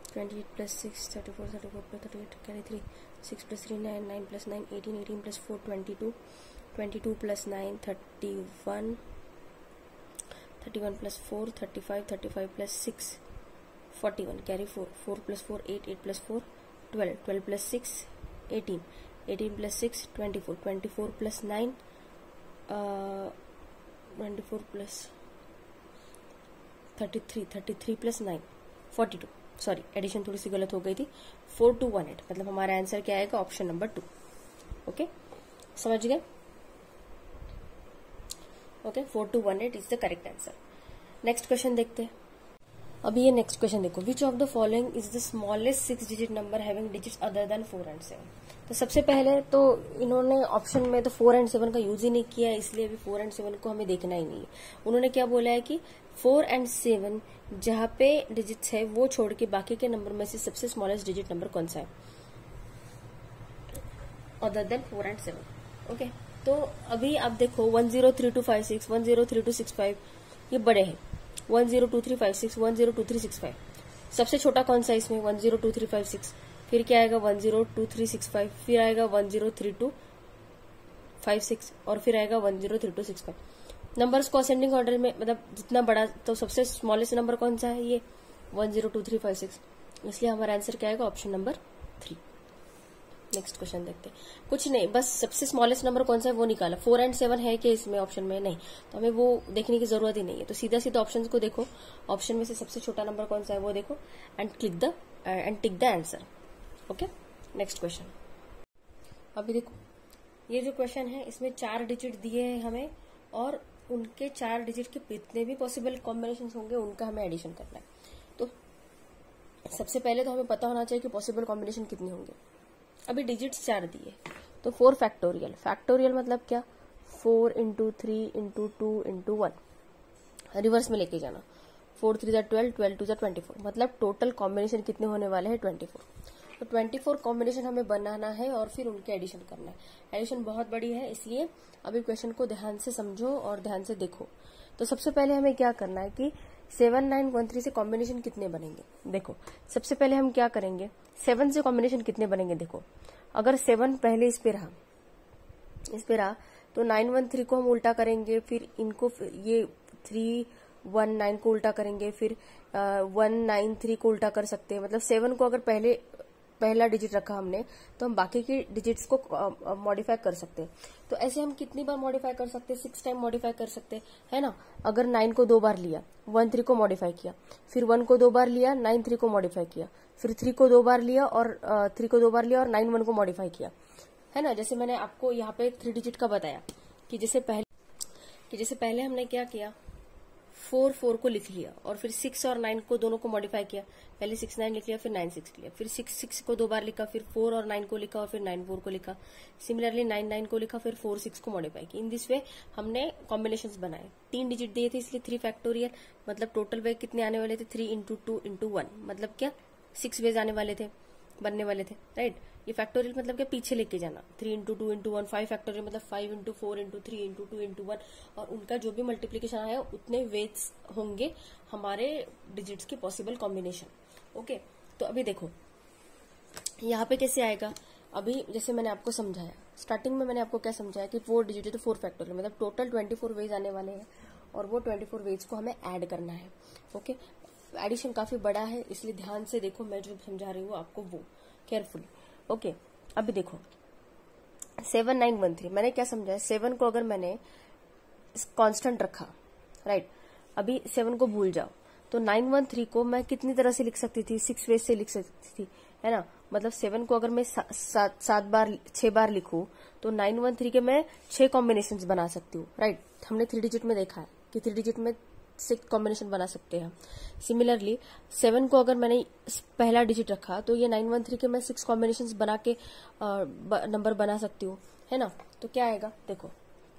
28 + 6 34, 34 + 38, carry 3, 6 + 3 9, 9 + 9 18, 18 + 4 22, 22 + 9 31, 31 + 4 35, 35 + 6 41, carry 4, 4 + 4 8, 8 + 4 12, 12 + 6 18, 18 + 6 24, 24 + 9 24 + 33, 33 + 9 42, sorry addition थोड़ी सी गलत हो गई थी, 4218, मतलब हमारा आंसर क्या आएगा, ऑप्शन नंबर 2। ओके, समझ गए, okay 4218 is the correct answer. Next question देखते हैं। अभी ये नेक्स्ट क्वेश्चन देखो, which of the following is the smallest 6 digit number having digits other than 4 and 7। तो सबसे पहले तो इन्होंने ऑप्शन में तो 4 and 7 का यूज ही नहीं किया, इसलिए अभी 4 and 7 को हमें देखना ही नहीं है। उन्होंने क्या बोला है कि 4 and 7 जहां पे डिजिट्स है वो छोड़ के बाकी के नंबर में से सबसे स्मॉलेस्ट डिजिट नंबर कौन सा है, अदर देन 4 and 7। ओके, तो अभी आप देखो 103256, 103265 ये बड़े हैं, 102356, 102365, सबसे छोटा कौन सा इसमें 102356, फिर क्या आएगा 102365, फिर आएगा 103256 और फिर आएगा 103265। नंबर्स को असेंडिंग ऑर्डर में, मतलब जितना बड़ा, तो सबसे स्मॉलेस्ट नंबर कौन सा है, ये 102356, इसलिए हमारा आंसर क्या आएगा, ऑप्शन नंबर 3। नेक्स्ट क्वेश्चन देखते हैं, कुछ नहीं, बस सबसे स्मॉलेस्ट नंबर कौन सा है वो निकाला। 4 and 7 है कि इसमें ऑप्शन में नहीं, तो हमें वो देखने की जरूरत ही नहीं है, तो सीधा सीधा ऑप्शन को देखो, ऑप्शन में से सबसे छोटा नंबर कौन सा है वो देखो and tick the answer. Okay, next question. अभी देखो ये जो क्वेश्चन है इसमें 4 डिजिट दिए हैं हमें, और उनके 4 डिजिट के जितने भी पॉसिबल कॉम्बिनेशन होंगे उनका हमें एडिशन करना है। तो सबसे पहले तो हमें पता होना चाहिए कि पॉसिबल कॉम्बिनेशन कितने होंगे। अभी डिजिट्स 4 दिए, तो 4 फैक्टोरियल, फैक्टोरियल मतलब क्या, 4 × 3 × 2 × 1, रिवर्स में लेके जाना, 4 3 12, 12 2 24, मतलब टोटल कॉम्बिनेशन कितने होने वाले हैं 24। तो 24 कॉम्बिनेशन हमें बनाना है और फिर उनके एडिशन करना है। एडिशन बहुत बड़ी है, इसलिए अभी क्वेश्चन को ध्यान से समझो और ध्यान से देखो। तो सबसे पहले हमें क्या करना है कि 7913 से कॉम्बिनेशन कितने बनेंगे। देखो सबसे पहले हम क्या करेंगे, 7 से कॉम्बिनेशन कितने बनेंगे। देखो अगर 7 पहले इस पे रहा तो 913 को हम उल्टा करेंगे, फिर इनको ये 3 19 को उल्टा करेंगे, फिर 193 को उल्टा कर सकते हैं। मतलब 7 को अगर पहला डिजिट रखा हमने तो हम बाकी की डिजिट्स को मॉडिफाई कर सकते हैं। तो ऐसे हम कितनी बार मॉडिफाई कर सकते हैं? 6 टाइम मॉडिफाई कर सकते हैं, है ना। अगर 9 को 2 बार लिया, 1 3 को मॉडिफाई किया, फिर 1 को 2 बार लिया, 9 3 को मॉडिफाई किया, फिर 3 को 2 बार लिया और 3 को 2 बार लिया और 9 1 को मॉडिफाई किया, है ना। जैसे मैंने आपको यहाँ पे 3 डिजिट का बताया कि जैसे पहले हमने क्या किया, 4 4 को लिख लिया और फिर 6 और 9 को दोनों को मॉडिफाई किया। पहले 6 9 लिख लिया, फिर 9 6 लिया, फिर 6 6 को 2 बार लिखा, फिर 4 और 9 को लिखा और फिर 9 4 को लिखा। सिमिलरली 9 9 को लिखा, फिर 4 6 को मॉडिफाई की। इन दिस वे हमने कॉम्बिनेशंस बनाए। 3 डिजिट दिए थे इसलिए 3 फैक्टोरियल, मतलब टोटल वे कितने आने वाले थे? 3 इंटू 2 इंटू 1, मतलब क्या 6 वेज आने वाले थे, बनने वाले थे, राइट। ये फैक्टोरियल मतलब क्या, पीछे लेके जाना। 3 इंटू 2 इंटू 1, 5 फैक्टोरियल मतलब 5 इंटू 4 इंटू 3 इंटू 2 इंटू 1, और उनका जो भी मल्टीप्लीकेशन आया उतने वेज होंगे हमारे डिजिट्स के पॉसिबल कॉम्बिनेशन। ओके, तो अभी देखो यहाँ पे कैसे आएगा। अभी जैसे मैंने आपको समझाया, स्टार्टिंग में मैंने आपको क्या समझाया कि 4 डिजिट है तो 4 फैक्टोरियल, मतलब टोटल 24 वेज आने वाले हैं और वो 24 वेज को हमें ऐड करना है। ओके, एडिशन काफी बड़ा है इसलिए ध्यान से देखो, मैं जो समझा रही हूँ आपको वो केयरफुली। ओके, अभी देखो 7 9 1 3 मैंने क्या समझाया। 7 को अगर मैंने कांस्टेंट रखा, राइट, अभी 7 को भूल जाओ, तो 9 1 3 को मैं कितनी तरह से लिख सकती थी? 6 वेज से लिख सकती थी, है ना। मतलब 7 को अगर मैं 6 बार लिखूं तो 9 1 3 के मैं 6 कॉम्बिनेशंस बना सकती हूँ, राइट। हमने 3 डिजिट में देखा है कि 3 डिजिट में 6 कॉम्बिनेशन बना सकते हैं। सिमिलरली 7 को अगर मैंने पहला डिजिट रखा तो ये 9 1 3 के मैं 6 कॉम्बिनेशंस बना के नंबर बना सकती हूँ, है ना। तो क्या आएगा देखो,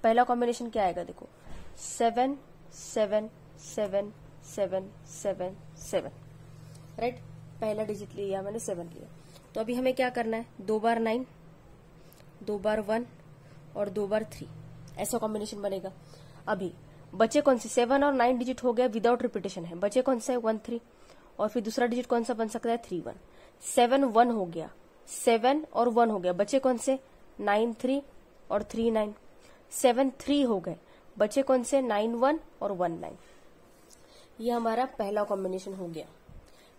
पहला कॉम्बिनेशन क्या आएगा देखो, 7 7 7 7 7 7, राइट। पहला डिजिट लिया मैंने, 7 लिया। तो अभी हमें क्या करना है, 2 बार 9, 2 बार 1 और 2 बार 3, ऐसा कॉम्बिनेशन बनेगा। अभी बचे कौन से, 7 और 9 डिजिट हो गया विदाउट रिपीटेशन है, बचे कौन से 1 3, और फिर दूसरा डिजिट कौन सा बन सकता है 3 1। 7 1 हो गया, 7 और 1 हो गया, बचे कौन से 9 3 और 3 9। 7 3 हो गए, बचे कौन से 9 1 और 1 9। ये हमारा पहला कॉम्बिनेशन हो गया।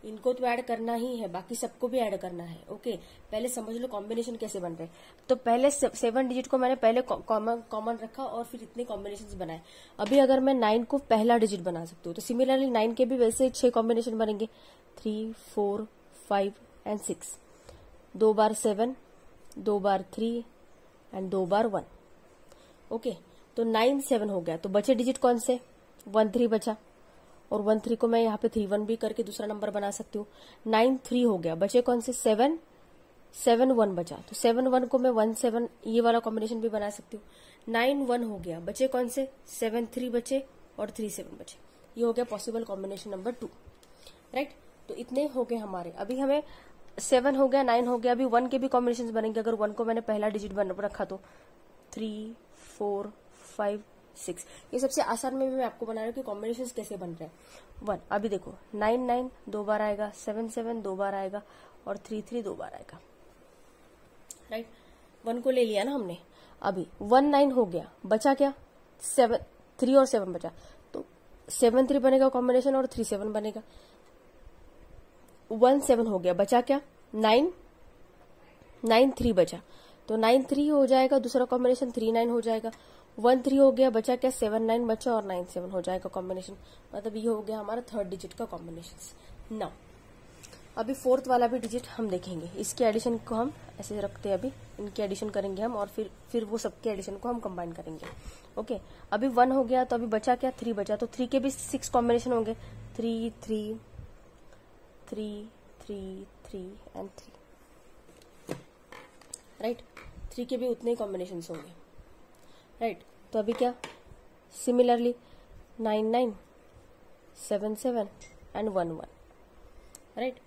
इनको तो ऐड करना ही है, बाकी सबको भी ऐड करना है। ओके, पहले समझ लो कॉम्बिनेशन कैसे बन रहे हैं। तो पहले 7 डिजिट को मैंने पहले कॉमन रखा और फिर इतने कॉम्बिनेशंस बनाए। अभी अगर मैं 9 को पहला डिजिट बना सकती हूँ तो सिमिलरली 9 के भी वैसे 6 कॉम्बिनेशन बनेंगे, 3 4 5 and 6। 2 bar 7, 2 bar 3 and 2 bar 1। Okay, तो 9 7 हो गया, तो बचे डिजिट कौन से, 1 3 बचा, और 1 3 को मैं यहाँ पे 3 1 भी करके दूसरा नंबर बना सकती हूँ। 9 3 हो गया, बचे कौन से 7 7 1 बचा, तो 7 1 को मैं 1 7 ये वाला कॉम्बिनेशन भी बना सकती हूँ। 9 1 हो गया, बचे कौन से 7 3 बचे और 3 7 बचे। ये हो गया पॉसिबल कॉम्बिनेशन नंबर 2, राइट। तो इतने हो गए हमारे। अभी हमें 7 हो गया, 9 हो गया, अभी 1 के भी कॉम्बिनेशन बनेंगे। अगर 1 को मैंने पहला डिजिट बन रखा तो 3 4 5 6। ये सबसे आसान में भी मैं आपको बना रही हूँ कि कॉम्बिनेशंस कैसे बन रहे हैं। 1, अभी देखो 9 9 2 बार आएगा, 7 7 2 बार आएगा और 3 3 2 बार आएगा, राइट। 1 को ले लिया ना हमने। अभी 1 9 हो गया, बचा क्या 7 3 और 7 बचा, तो 7 3 बनेगा कॉम्बिनेशन और 3 7 बनेगा। 1 7 हो गया, बचा क्या 9 9 3 बचा, तो 9 3 हो जाएगा दूसरा कॉम्बिनेशन, 3 9 हो जाएगा। 1 3 हो गया, बचा क्या 7 9 बचा और 9 7 हो जाएगा कॉम्बिनेशन। मतलब ये हो गया हमारा 3rd डिजिट का कॉम्बिनेशन। नाउ अभी 4th वाला भी डिजिट हम देखेंगे। इसके एडिशन को हम ऐसे रखते हैं, अभी इनके एडिशन करेंगे हम और फिर वो सबके एडिशन को हम कंबाइन करेंगे। ओके, अभी 1 हो गया, तो अभी बचा क्या 3 बचा, तो 3 के भी 6 कॉम्बिनेशन होंगे, 3 3 3 3 3 एंड 3, राइट। 3 के भी उतने ही कॉम्बिनेशन होंगे, राइट। तो अभी क्या सिमिलरली 9 9 7 7 एंड 1 1, राइट।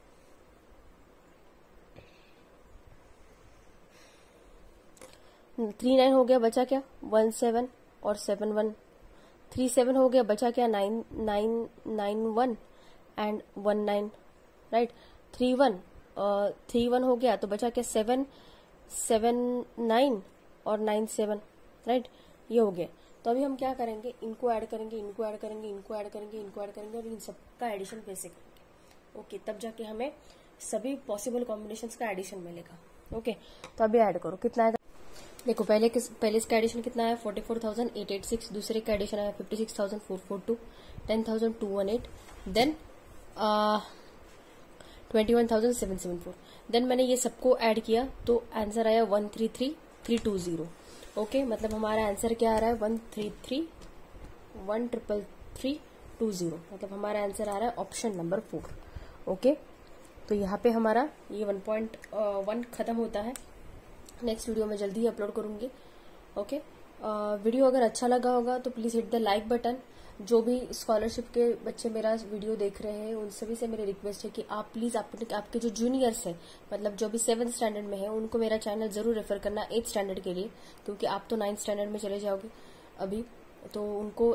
थ्री 9 हो गया, बचा क्या 1 7 और 7 1। 3 7 हो गया, बचा क्या 9 9 9 1 एंड 1 9, राइट। 3 1 हो गया, तो बचा क्या 7 7 9 और 9 7, राइट। ये हो गया। तो अभी हम क्या करेंगे, इनको ऐड करेंगे, इनको ऐड करेंगे, इनको ऐड करेंगे, इनको ऐड करेंगे और इन सबका एडिशन कैसे करेंगे। ओके, तब जाके हमें सभी पॉसिबल कॉम्बिनेशंस का एडिशन मिलेगा। ओके, तो अभी ऐड करो, कितना आएगा देखो। पहले इसका एडिशन कितना है 44,886, दूसरे का एडिशन आया 56,442, 10,218, देन 21,774। देन मैंने ये सबको ऐड किया तो आंसर आया 133,320। ओके, मतलब हमारा आंसर क्या आ रहा है 133,133,320, मतलब हमारा आंसर आ रहा है ऑप्शन नंबर 4। ओके, तो यहाँ पे हमारा ये 1.1 खत्म होता है। नेक्स्ट वीडियो में जल्दी ही अपलोड करूंगी। ओके, वीडियो अगर अच्छा लगा होगा तो please hit the like button. जो भी स्कॉलरशिप के बच्चे मेरा वीडियो देख रहे हैं उन सभी से मेरी रिक्वेस्ट है कि आप प्लीज आपके जो जूनियर्स हैं, मतलब जो भी 7th स्टैंडर्ड में है, उनको मेरा चैनल जरूर रेफर करना 8th स्टैंडर्ड के लिए, क्योंकि आप तो 9th स्टैंडर्ड में चले जाओगे अभी। तो उनको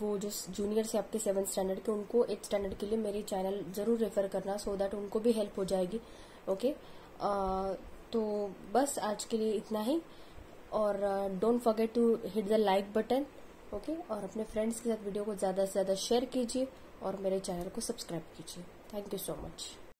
वो जो जूनियर्स है आपके 7th स्टैंडर्ड के, उनको 8th स्टैंडर्ड के लिए मेरी चैनल जरूर रेफर करना, सो दैट उनको भी हेल्प हो जाएगी। ओके, तो बस आज के लिए इतना ही, और don't forget to hit the like button. Okay, और अपने फ्रेंड्स के साथ वीडियो को ज्यादा से ज्यादा शेयर कीजिए और मेरे चैनल को सब्सक्राइब कीजिए। Thank you so much.